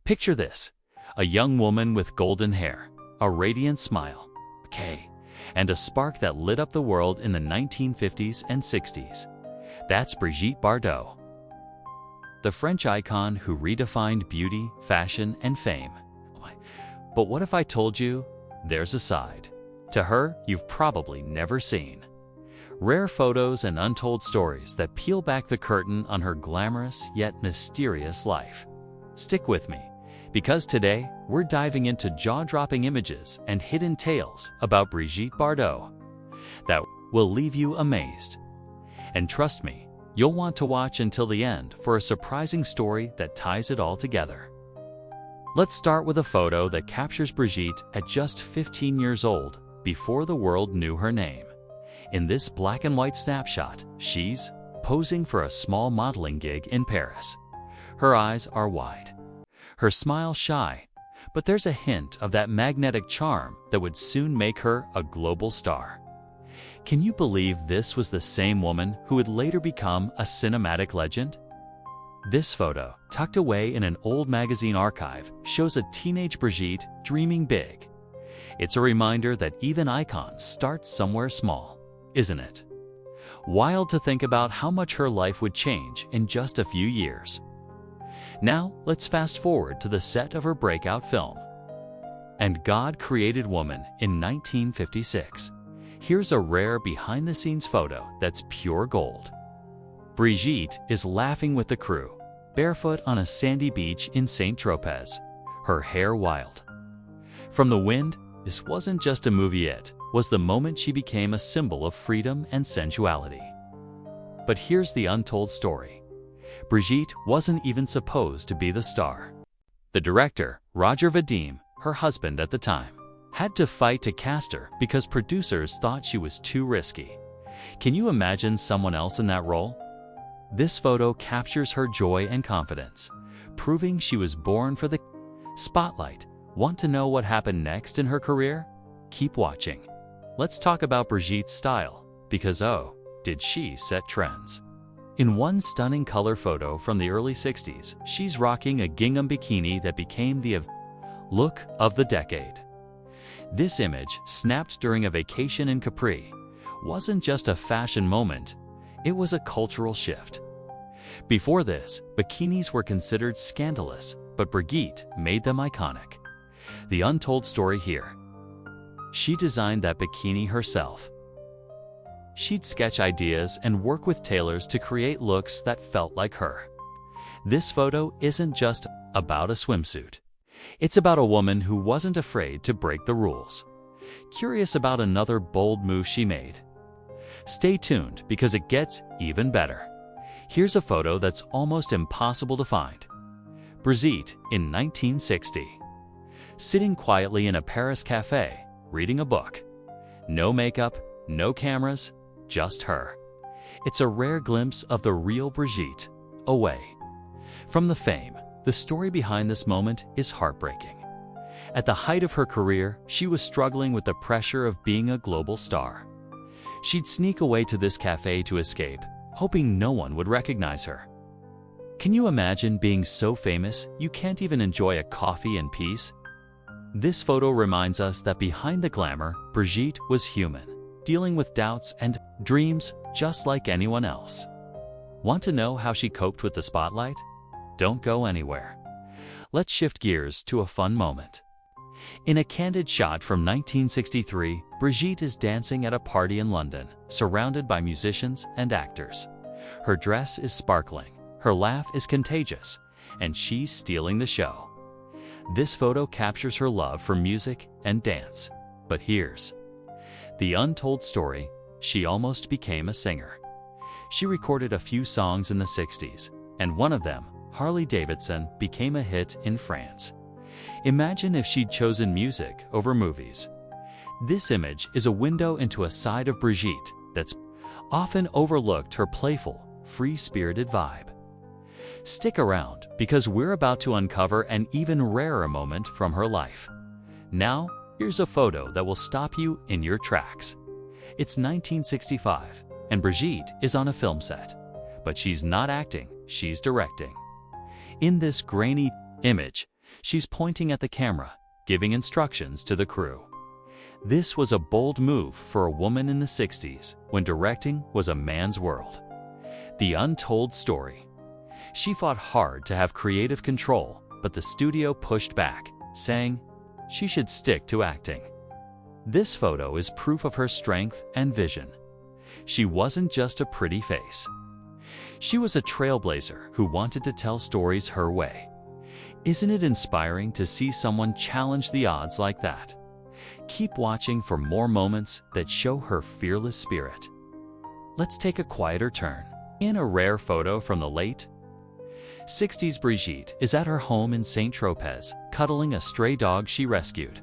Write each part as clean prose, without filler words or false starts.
Picture this: a young woman with golden hair, a radiant smile, and a spark that lit up the world in the 1950s and 60s. That's Brigitte Bardot, the French icon who redefined beauty, fashion, and fame. But what if I told you there's a side to her you've probably never seen? Rare photos and untold stories that peel back the curtain on her glamorous yet mysterious life. Stick with me, because today we're diving into jaw-dropping images and hidden tales about Brigitte Bardot that will leave you amazed. And trust me, you'll want to watch until the end for a surprising story that ties it all together. Let's start with a photo that captures Brigitte at just 15 years old, before the world knew her name. In this black and white snapshot, she's posing for a small modeling gig in Paris. Her eyes are wide, her smile shy, but there's a hint of that magnetic charm that would soon make her a global star. Can you believe this was the same woman who would later become a cinematic legend? This photo, tucked away in an old magazine archive, shows a teenage Brigitte dreaming big. It's a reminder that even icons start somewhere small, isn't it? Wild to think about how much her life would change in just a few years. Now, let's fast forward to the set of her breakout film, And God Created Woman, in 1956. Here's a rare behind-the-scenes photo that's pure gold. Brigitte is laughing with the crew, barefoot on a sandy beach in Saint-Tropez, her hair wild. From the wind, this wasn't just a movie, it was the moment she became a symbol of freedom and sensuality. But here's the untold story. Brigitte wasn't even supposed to be the star. The director, Roger Vadim, her husband at the time, had to fight to cast her because producers thought she was too risky. Can you imagine someone else in that role? This photo captures her joy and confidence, proving she was born for the spotlight. Want to know what happened next in her career? Keep watching. Let's talk about Brigitte's style, because did she set trends. In one stunning color photo from the early 60s, she's rocking a gingham bikini that became the look of the decade. This image, snapped during a vacation in Capri, wasn't just a fashion moment, it was a cultural shift. Before this, bikinis were considered scandalous, but Brigitte made them iconic. The untold story here. She designed that bikini herself. She'd sketch ideas and work with tailors to create looks that felt like her. This photo isn't just about a swimsuit. It's about a woman who wasn't afraid to break the rules. Curious about another bold move she made? Stay tuned, because it gets even better. Here's a photo that's almost impossible to find. Brigitte in 1960. Sitting quietly in a Paris cafe, reading a book. No makeup, no cameras, just her. It's a rare glimpse of the real Brigitte, away from the fame. The story behind this moment is heartbreaking. At the height of her career, she was struggling with the pressure of being a global star. She'd sneak away to this cafe to escape, hoping no one would recognize her. Can you imagine being so famous you can't even enjoy a coffee in peace? This photo reminds us that behind the glamour, Brigitte was human, dealing with doubts and dreams just like anyone else. Want to know how she coped with the spotlight? Don't go anywhere. Let's shift gears to a fun moment. In a candid shot from 1963, Brigitte is dancing at a party in London, surrounded by musicians and actors. Her dress is sparkling, her laugh is contagious, and she's stealing the show. This photo captures her love for music and dance. But here's the untold story. She almost became a singer. She recorded a few songs in the 60s, and one of them, Harley Davidson, became a hit in France. Imagine if she'd chosen music over movies. This image is a window into a side of Brigitte that's often overlooked: her playful, free-spirited vibe. Stick around, because we're about to uncover an even rarer moment from her life. Now, here's a photo that will stop you in your tracks. It's 1965, and Brigitte is on a film set. But she's not acting, she's directing. In this grainy image, She's pointing at the camera, giving instructions to the crew. This was a bold move for a woman in the 60s when directing was a man's world. The Untold Story. She fought hard to have creative control, but the studio pushed back, saying she should stick to acting. This photo is proof of her strength and vision. She wasn't just a pretty face. She was a trailblazer who wanted to tell stories her way. Isn't it inspiring to see someone challenge the odds like that? Keep watching for more moments that show her fearless spirit. Let's take a quieter turn. In a rare photo from the late 60s, Brigitte is at her home in Saint-Tropez, cuddling a stray dog she rescued.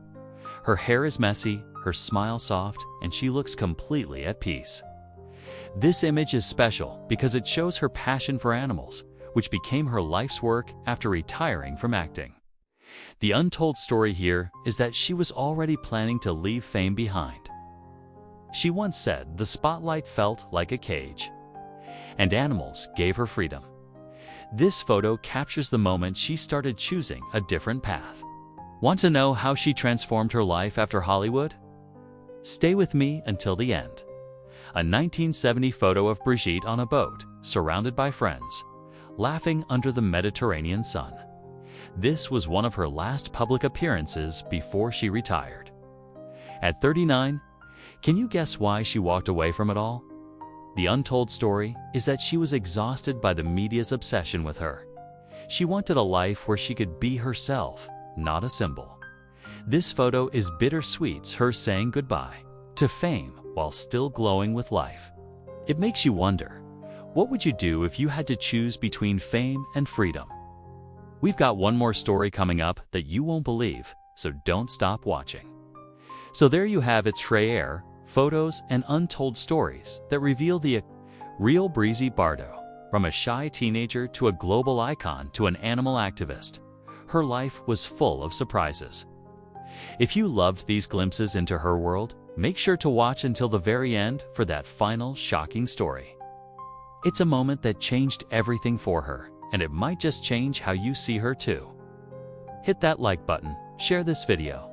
Her hair is messy, her smile soft, and she looks completely at peace. This image is special because it shows her passion for animals, which became her life's work after retiring from acting. The untold story here is that she was already planning to leave fame behind. She once said the spotlight felt like a cage, and animals gave her freedom. This photo captures the moment she started choosing a different path. Want to know how she transformed her life after Hollywood? Stay with me until the end. A 1970 photo of Brigitte on a boat, surrounded by friends, laughing under the Mediterranean sun. This was one of her last public appearances before she retired. At 39, can you guess why she walked away from it all? The untold story is that she was exhausted by the media's obsession with her. She wanted a life where she could be herself, not a symbol. This photo is bittersweet, her saying goodbye to fame while still glowing with life. It makes you wonder, what would you do if you had to choose between fame and freedom? We've got one more story coming up that you won't believe, so don't stop watching. So there you have it, rare photos and untold stories that reveal the real Brigitte Bardot. From a shy teenager to a global icon to an animal activist, her life was full of surprises. If you loved these glimpses into her world, make sure to watch until the very end for that final shocking story. It's a moment that changed everything for her, and it might just change how you see her too. Hit that like button, share this video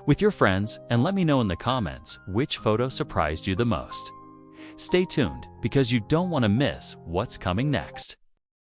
with your friends, and let me know in the comments which photo surprised you the most. Stay tuned because you don't want to miss what's coming next.